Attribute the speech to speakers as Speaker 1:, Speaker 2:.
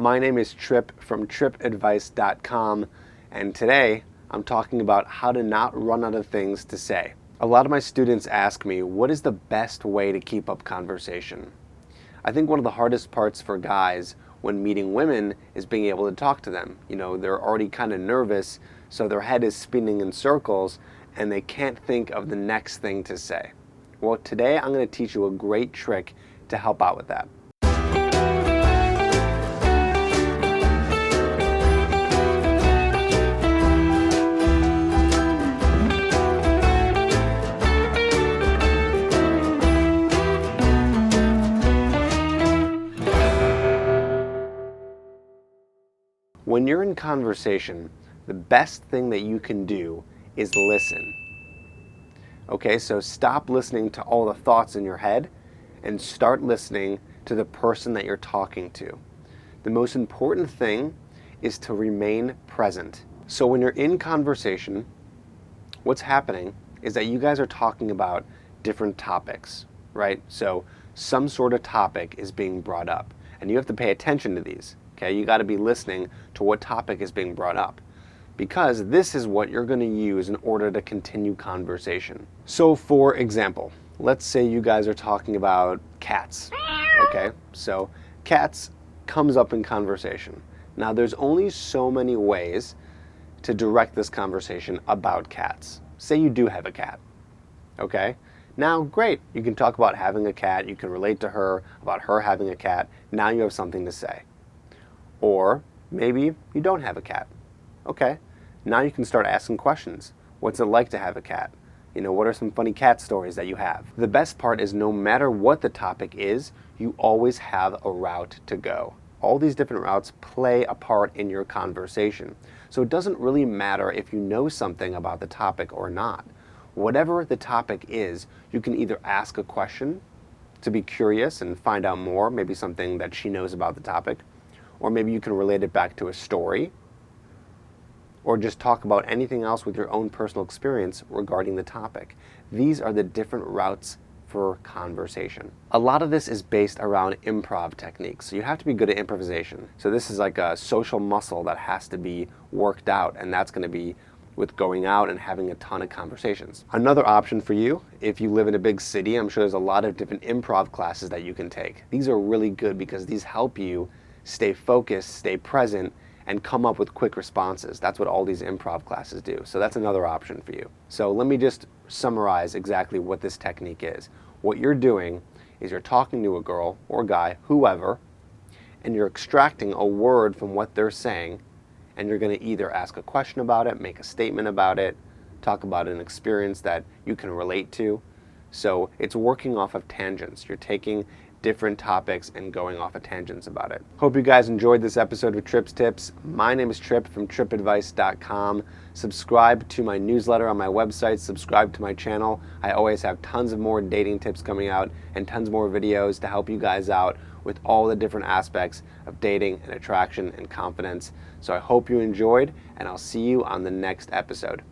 Speaker 1: My name is Trip from tripadvice.com, and today I'm talking about how to not run out of things to say. A lot of my students ask me, what is the best way to keep up conversation? I think one of the hardest parts for guys when meeting women is being able to talk to them. You know, they're already kind of nervous, so their head is spinning in circles and they can't think of the next thing to say. Well, today I'm going to teach you a great trick to help out with that. When you're in conversation, the best thing that you can do is listen. Okay, so stop listening to all the thoughts in your head and start listening to the person that you're talking to. The most important thing is to remain present. So when you're in conversation, what's happening is that you guys are talking about different topics, right? So some sort of topic is being brought up, and you have to pay attention to these. Okay, you got to be listening to what topic is being brought up, because this is what you're going to use in order to continue conversation. So for example, let's say you guys are talking about cats. Okay, so cats comes up in conversation. Now there's only so many ways to direct this conversation about cats. Say you do have a cat. Okay, now great, you can talk about having a cat, you can relate to her about her having a cat. Now you have something to say. Or maybe you don't have a cat. Okay, now you can start asking questions. What's it like to have a cat? You know, what are some funny cat stories that you have? The best part is no matter what the topic is, you always have a route to go. All these different routes play a part in your conversation. So it doesn't really matter if you know something about the topic or not. Whatever the topic is, you can either ask a question to be curious and find out more, maybe something that she knows about the topic, or maybe you can relate it back to a story, or just talk about anything else with your own personal experience regarding the topic. These are the different routes for conversation. A lot of this is based around improv techniques. So you have to be good at improvisation. So this is like a social muscle that has to be worked out, and that's going to be with going out and having a ton of conversations. Another option for you, if you live in a big city, I'm sure there's a lot of different improv classes that you can take. These are really good because these help you stay focused, stay present, and come up with quick responses. That's what all these improv classes do. So that's another option for you. So let me just summarize exactly what this technique is. What you're doing is you're talking to a girl or guy, whoever, and you're extracting a word from what they're saying, and you're going to either ask a question about it, make a statement about it, talk about an experience that you can relate to. So it's working off of tangents. You're taking different topics and going off of tangents about it. Hope you guys enjoyed this episode of Trip's Tips. My name is Trip from tripadvice.com. Subscribe to my newsletter on my website, subscribe to my channel. I always have tons of more dating tips coming out and tons more videos to help you guys out with all the different aspects of dating and attraction and confidence. So I hope you enjoyed, and I'll see you on the next episode.